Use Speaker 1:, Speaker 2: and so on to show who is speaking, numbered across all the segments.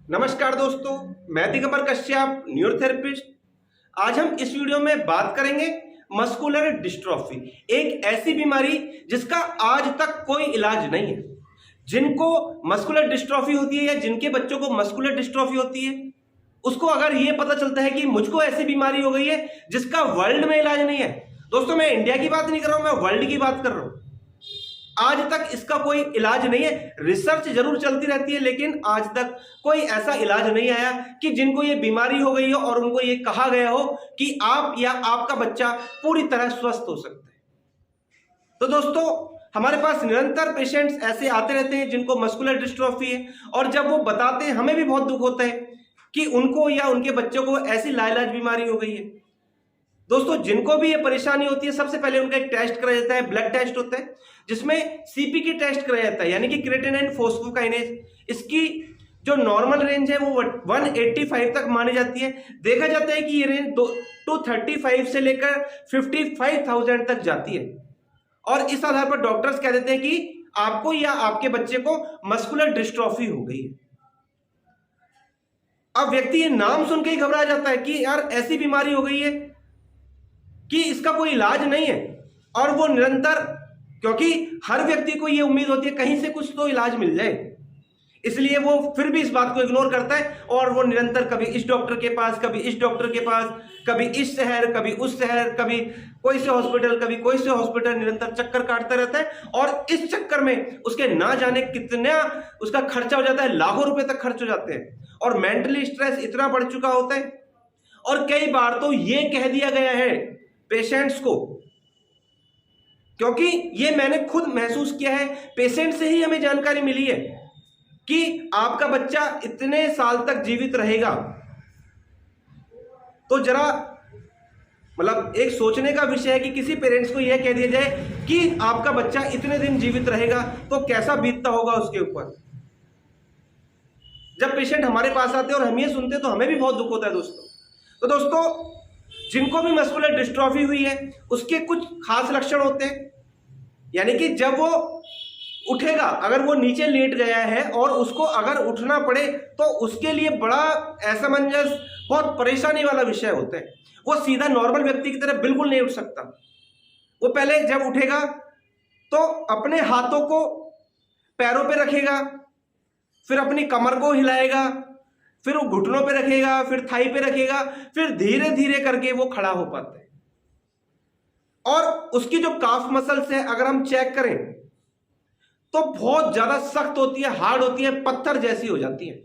Speaker 1: नमस्कार दोस्तों, मैं दिगंबर कश्यप, न्यूरोथेरेपिस्ट। आज हम इस वीडियो में बात करेंगे मस्कुलर डिस्ट्रॉफी, एक ऐसी बीमारी जिसका आज तक कोई इलाज नहीं है। जिनको मस्कुलर डिस्ट्रॉफी होती है या जिनके बच्चों को मस्कुलर डिस्ट्रॉफी होती है, उसको अगर ये पता चलता है कि मुझको ऐसी बीमारी हो गई है जिसका वर्ल्ड में इलाज नहीं है। दोस्तों, मैं इंडिया की बात नहीं कर रहा हूं, मैं वर्ल्ड की बात कर रहा हूं। आज तक इसका कोई इलाज नहीं है। रिसर्च जरूर चलती रहती है, लेकिन आज तक कोई ऐसा इलाज नहीं आया कि जिनको ये बीमारी हो गई हो और उनको ये कहा गया हो कि आप या आपका बच्चा पूरी तरह स्वस्थ हो सकता है। तो दोस्तों, हमारे पास निरंतर पेशेंट्स ऐसे आते रहते हैं जिनको मस्कुलर डिस्ट्रॉफी है, और जब वो बताते हैं हमें भी बहुत दुख होता है कि उनको या उनके बच्चों को ऐसी लाइलाज बीमारी हो गई है। दोस्तों, जिनको भी ये परेशानी होती है, सबसे पहले उनका एक टेस्ट कराया जाता है, ब्लड टेस्ट होता है, जिसमें सीपीके टेस्ट कराया जाता है, यानी कि क्रिएटिनिन फॉस्फोकाइनेज। इसकी जो नॉर्मल रेंज है वो 185 तक मानी जाती है। देखा जाता है कि ये रेंज 235 से लेकर 55,000 तक जाती है, और इस आधार पर डॉक्टर्स कह देते हैं कि आपको या आपके बच्चे को मस्कुलर डिस्ट्रॉफी हो गई है। अब व्यक्ति ये नाम सुन के ही घबरा जाता है कि यार ऐसी बीमारी हो गई है कि इसका कोई इलाज नहीं है, और वो निरंतर, क्योंकि हर व्यक्ति को ये उम्मीद होती है कहीं से कुछ तो इलाज मिल जाए, इसलिए वो फिर भी इस बात को इग्नोर करता है, और वो निरंतर कभी इस डॉक्टर के पास, कभी इस डॉक्टर के पास, कभी इस शहर, कभी उस शहर, कभी कोई से हॉस्पिटल, कभी कोई से हॉस्पिटल, निरंतर चक्कर काटता रहता है। और इस चक्कर में उसके ना जाने कितना उसका खर्चा हो जाता है, लाखों रुपए तक खर्च हो जाते हैं, और मेंटली स्ट्रेस इतना बढ़ चुका होता है। और कई बार तो ये कह दिया गया है पेशेंट्स को, क्योंकि ये मैंने खुद महसूस किया है, पेशेंट से ही हमें जानकारी मिली है कि आपका बच्चा इतने साल तक जीवित रहेगा। तो जरा मतलब एक सोचने का विषय है कि किसी पेरेंट्स को यह कह दिया जाए कि आपका बच्चा इतने दिन जीवित रहेगा, तो कैसा बीतता होगा उसके ऊपर। जब पेशेंट हमारे पास आते हैं और हम ये सुनते हैं तो हमें भी बहुत दुख होता है दोस्तों। तो दोस्तों, जिनको भी मस्कुलर डिस्ट्रॉफी हुई है उसके कुछ खास लक्षण होते हैं, यानी कि जब वो उठेगा, अगर वो नीचे लेट गया है और उसको अगर उठना पड़े तो उसके लिए बड़ा असमंजस, बहुत परेशानी वाला विषय होता है। वो सीधा नॉर्मल व्यक्ति की तरह बिल्कुल नहीं उठ सकता। वो पहले जब उठेगा तो अपने हाथों को पैरों पे रखेगा, फिर अपनी कमर को हिलाएगा, फिर वो घुटनों पे रखेगा, फिर थाई पे रखेगा, फिर धीरे धीरे करके वो खड़ा हो पाता है। और उसकी जो काफ मसल्स है, अगर हम चेक करें तो बहुत ज्यादा सख्त होती है, हार्ड होती है, पत्थर जैसी हो जाती है।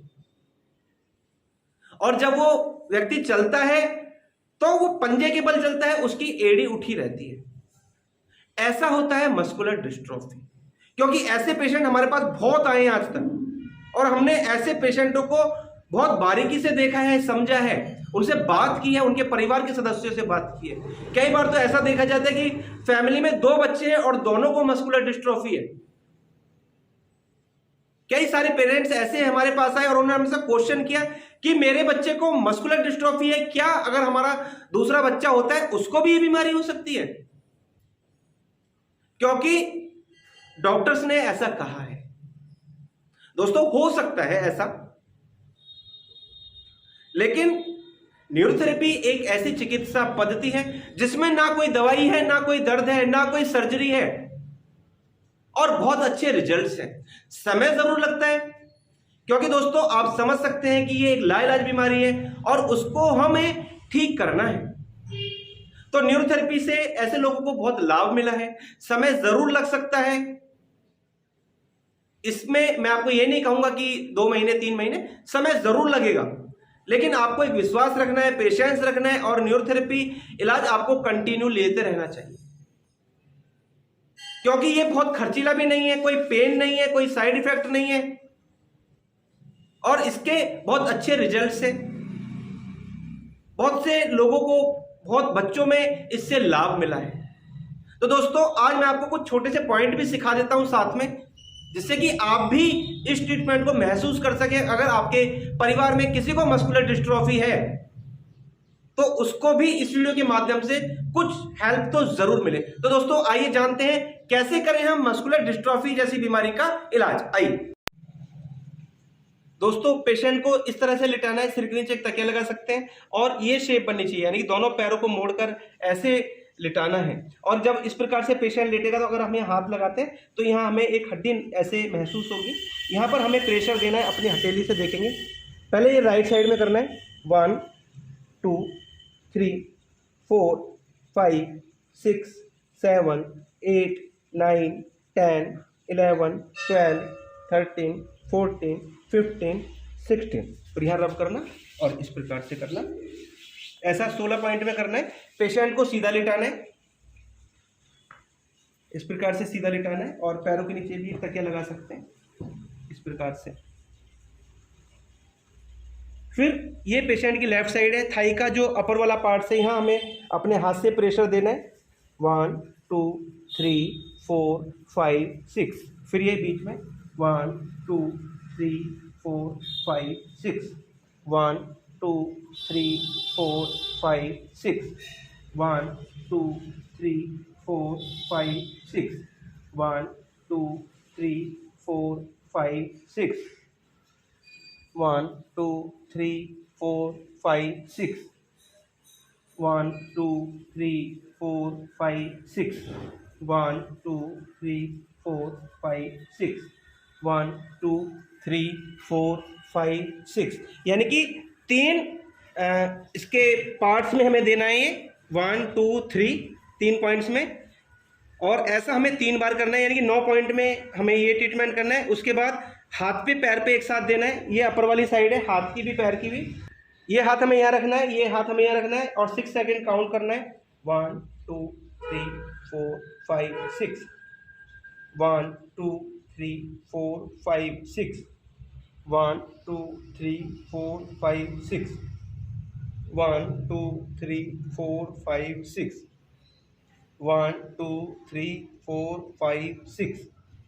Speaker 1: और जब वो व्यक्ति चलता है तो वो पंजे के बल चलता है, उसकी एड़ी उठी रहती है। ऐसा होता है मस्कुलर डिस्ट्रॉफी। क्योंकि ऐसे पेशेंट हमारे पास बहुत आए हैं आज तक, और हमने ऐसे पेशेंटों को बहुत बारीकी से देखा है, समझा है, उनसे बात की है, उनके परिवार के सदस्यों से बात की है। कई बार तो ऐसा देखा जाता है कि फैमिली में 2 बच्चे हैं और दोनों को मस्कुलर डिस्ट्रॉफी है। कई सारे पेरेंट्स ऐसे हमारे पास आए और उन्होंने हमसे क्वेश्चन किया कि मेरे बच्चे को मस्कुलर डिस्ट्रॉफी है, क्या अगर हमारा दूसरा बच्चा होता है उसको भी ये बीमारी हो सकती है? क्योंकि डॉक्टर्स ने ऐसा कहा है। दोस्तों, हो सकता है ऐसा, लेकिन न्यूरोथेरेपी एक ऐसी चिकित्सा पद्धति है जिसमें ना कोई दवाई है, ना कोई दर्द है, ना कोई सर्जरी है, और बहुत अच्छे रिजल्ट्स हैं। समय जरूर लगता है, क्योंकि दोस्तों आप समझ सकते हैं कि ये एक लाइलाज बीमारी है और उसको हमें ठीक करना है। तो न्यूरोथेरेपी से ऐसे लोगों को बहुत लाभ मिला है। समय जरूर लग सकता है, इसमें मैं आपको ये नहीं कहूंगा कि 2 महीने 3 महीने, समय जरूर लगेगा, लेकिन आपको एक विश्वास रखना है, पेशेंस रखना है, और न्यूरोथेरेपी इलाज आपको कंटिन्यू लेते रहना चाहिए। क्योंकि ये बहुत खर्चीला भी नहीं है, कोई पेन नहीं है, कोई साइड इफेक्ट नहीं है, और इसके बहुत अच्छे रिजल्ट्स हैं। बहुत से लोगों को, बहुत बच्चों में इससे लाभ मिला है। तो दोस्तों, आज मैं आपको कुछ छोटे से पॉइंट भी सिखा देता हूं साथ में, जिससे कि आप भी इस ट्रीटमेंट को महसूस कर सके। अगर आपके परिवार में किसी को मस्कुलर डिस्ट्रॉफी है तो उसको भी इस वीडियो के माध्यम से कुछ हेल्प तो जरूर मिले। तो दोस्तों, आइए जानते हैं कैसे करें हम मस्कुलर डिस्ट्रॉफी जैसी बीमारी का इलाज। आइए। दोस्तों पेशेंट को इस तरह से लिटाना है, सिर के नीचे एक तकिया लगा सकते हैं और ये शेप बननी चाहिए, यानी कि दोनों पैरों को मोड़कर ऐसे लिटाना है। और जब इस प्रकार से पेशेंट लेटेगा तो अगर हम यहाँ हाथ लगाते हैं तो यहाँ हमें एक हड्डी ऐसे महसूस होगी, यहाँ पर हमें प्रेशर देना है, अपनी हथेली से देखेंगे। पहले ये राइट साइड में करना है, 1 2 3 4 5 6 7 8 9 10 11 12 13 14 15 16 और यहाँ रब करना और इस प्रकार से करना। ऐसा 16 पॉइंट में करना है। पेशेंट को सीधा लिटाना है, इस प्रकार से सीधा लिटाना है और पैरों के नीचे भी तकिया लगा सकते हैं इस प्रकार से। फिर ये पेशेंट की लेफ्ट साइड है, थाई का जो अपर वाला पार्ट से यहाँ हमें अपने हाथ से प्रेशर देना है, 1 2 3 4 5 6। फिर ये बीच में 1 2 3 4 5 6 1 2 3 4 5 6 1 2 3 4 5 6 1 2 3 4 5 6 1 2 3 4 5 6 1 2 3 4 5 6 1 2 3 4 5 6 1 2 3 4 5 6, यानी कि 3 इसके पार्ट्स में हमें देना है ये 1 2 3 3 पॉइंट्स में, और ऐसा हमें 3 बार करना है, यानी कि 9 पॉइंट में हमें ये ट्रीटमेंट करना है। उसके बाद हाथ पे पैर पे एक साथ देना है, ये अपर वाली साइड है, हाथ की भी पैर की भी। ये हाथ हमें यहाँ रखना है, ये हाथ हमें यहाँ रखना है और 6 सेकेंड काउंट करना है, 1 2 3 4 5 6 1 2 3 4 5 6 1 2 3 4 5 6 1 2 3 4 5 6 1 2 3 4 5 6।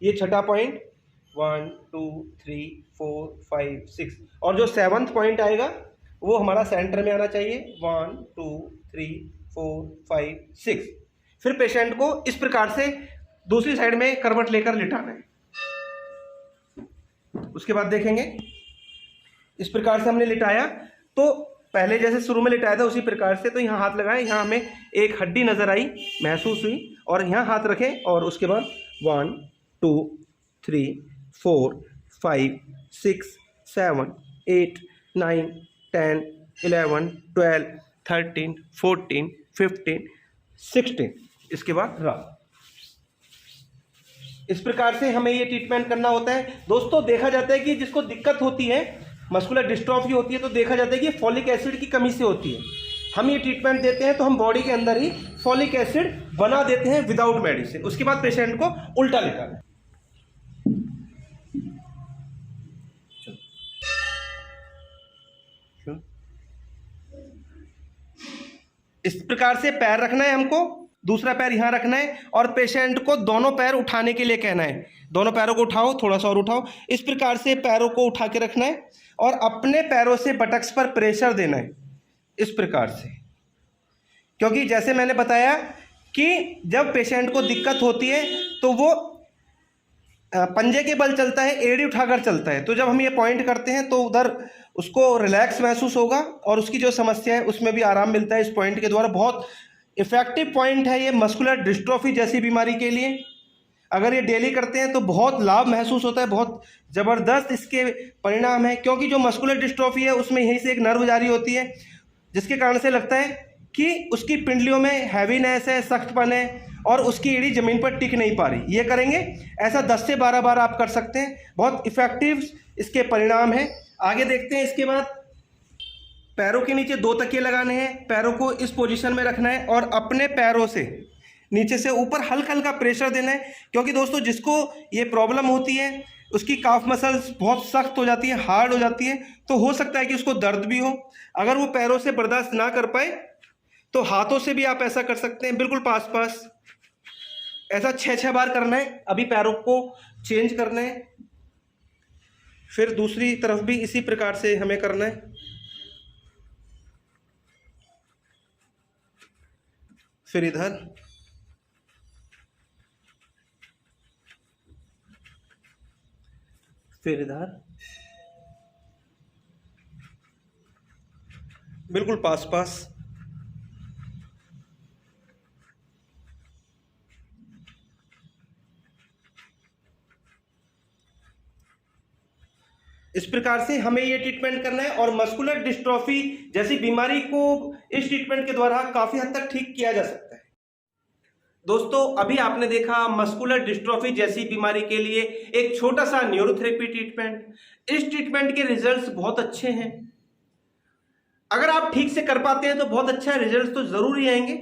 Speaker 1: ये छठा पॉइंट 1 2 3 4 5 6, और जो 7वां पॉइंट आएगा वो हमारा सेंटर में आना चाहिए, 1 2 3 4 5 6। फिर पेशेंट को इस प्रकार से दूसरी साइड में करवट लेकर लिटाना है। उसके बाद देखेंगे इस प्रकार से हमने लिटाया, तो पहले जैसे शुरू में लिटाया था उसी प्रकार से, तो यहाँ हाथ लगाए, यहाँ हमें एक हड्डी नजर आई, महसूस हुई, और यहाँ हाथ रखें और उसके बाद 1 2 3 4 5 6 7 8 9 10 11 12 13 14 15 16। इसके बाद रब। इस प्रकार से हमें ये ट्रीटमेंट करना होता है। दोस्तों देखा जाता है कि जिसको दिक्कत होती है, मस्कुलर डिस्ट्रॉफी होती है, तो देखा जाता है कि फॉलिक एसिड की कमी से होती है। हम ये ट्रीटमेंट देते हैं तो हम बॉडी के अंदर ही फॉलिक एसिड बना देते हैं विदाउट मेडिसिन। उसके बाद पेशेंट को उल्टा लेटाना है। इस प्रकार से पैर रखना है हमको, दूसरा पैर यहाँ रखना है और पेशेंट को दोनों पैर उठाने के लिए कहना है, दोनों पैरों को उठाओ, थोड़ा सा और उठाओ। इस प्रकार से पैरों को उठा के रखना है और अपने पैरों से बटक्स पर प्रेशर देना है इस प्रकार से। क्योंकि जैसे मैंने बताया कि जब पेशेंट को दिक्कत होती है तो वो पंजे के बल चलता है, एड़ी उठाकर चलता है, तो जब हम ये पॉइंट करते हैं तो उधर उसको रिलैक्स महसूस होगा और उसकी जो समस्या है उसमें भी आराम मिलता है इस पॉइंट के द्वारा। बहुत इफेक्टिव पॉइंट है ये मस्कुलर डिस्ट्रोफी जैसी बीमारी के लिए। अगर ये डेली करते हैं तो बहुत लाभ महसूस होता है, बहुत ज़बरदस्त इसके परिणाम है। क्योंकि जो मस्कुलर डिस्ट्रोफी है उसमें यहीं से एक नर्व जारी होती है जिसके कारण से लगता है कि उसकी पिंडलियों में हैवीनेस है, सख्तपन है और उसकी एड़ी ज़मीन पर टिक नहीं पा रही। ये करेंगे, ऐसा 10 से 12 बार आप कर सकते हैं, बहुत इफेक्टिव इसके परिणाम हैं। आगे देखते हैं। इसके बाद पैरों के नीचे 2 तकिए लगाने हैं, पैरों को इस पोजीशन में रखना है और अपने पैरों से नीचे से ऊपर हल्का हल्का प्रेशर देना है। क्योंकि दोस्तों जिसको ये प्रॉब्लम होती है उसकी काफ मसल्स बहुत सख्त हो जाती है, हार्ड हो जाती है, तो हो सकता है कि उसको दर्द भी हो। अगर वो पैरों से बर्दाश्त ना कर पाए तो हाथों से भी आप ऐसा कर सकते हैं, बिल्कुल पास पास। ऐसा 6 बार करना है। अभी पैरों को चेंज करना है, फिर दूसरी तरफ भी इसी प्रकार से हमें करना है। फिर इधर, फिर इधर, बिल्कुल पास पास। इस प्रकार से हमें ये ट्रीटमेंट करना है और मस्कुलर डिस्ट्रॉफी जैसी बीमारी को इस ट्रीटमेंट के द्वारा काफी हद तक ठीक किया जा सकता है। दोस्तों अभी आपने देखा मस्कुलर डिस्ट्रॉफी जैसी बीमारी के लिए एक छोटा सा न्यूरोथेरेपी ट्रीटमेंट। इस ट्रीटमेंट के रिजल्ट्स बहुत अच्छे हैं। अगर आप ठीक से कर पाते हैं तो बहुत अच्छा रिजल्ट तो जरूर ही आएंगे,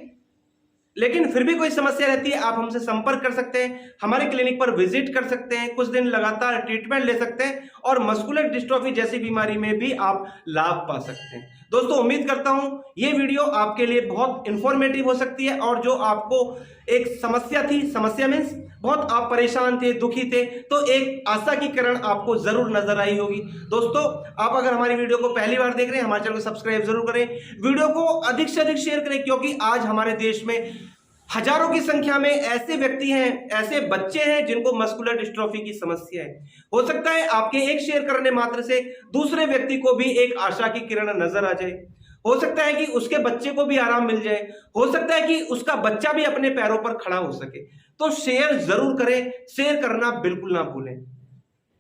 Speaker 1: लेकिन फिर भी कोई समस्या रहती है आप हमसे संपर्क कर सकते हैं, हमारे क्लिनिक पर विजिट कर सकते हैं, कुछ दिन लगातार ट्रीटमेंट ले सकते हैं और मस्कुलर डिस्ट्रॉफी जैसी बीमारी में भी आप लाभ पा सकते हैं। दोस्तों उम्मीद करता हूं ये वीडियो आपके लिए बहुत इंफॉर्मेटिव हो सकती है और जो आपको एक समस्या थी, समस्या मीन्स बहुत आप परेशान थे, दुखी थे, तो एक आशा की किरण आपको जरूर नजर आई होगी। दोस्तों आप अगर हमारी वीडियो को पहली बार देख रहे हैं, हमारे चैनल को सब्सक्राइब जरूर करें, वीडियो को अधिक से अधिक शेयर करें, क्योंकि आज हमारे देश में हजारों की संख्या में ऐसे व्यक्ति हैं, ऐसे बच्चे हैं जिनको मस्कुलर डिस्ट्रॉफी की समस्या है। हो सकता है आपके एक शेयर करने मात्र से दूसरे व्यक्ति को भी एक आशा की किरण नजर आ जाए, हो सकता है कि उसके बच्चे को भी आराम मिल जाए, हो सकता है कि उसका बच्चा भी अपने पैरों पर खड़ा हो सके। तो शेयर जरूर करें, शेयर करना बिल्कुल ना भूलें,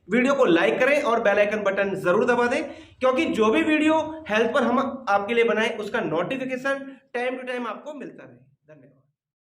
Speaker 1: वीडियो को लाइक करें और बेल आइकन बटन जरूर दबा दें, क्योंकि जो भी वीडियो हेल्थ पर हम आपके लिए बनाएं उसका नोटिफिकेशन टाइम टू टाइम आपको मिलता रहे। धन्यवाद।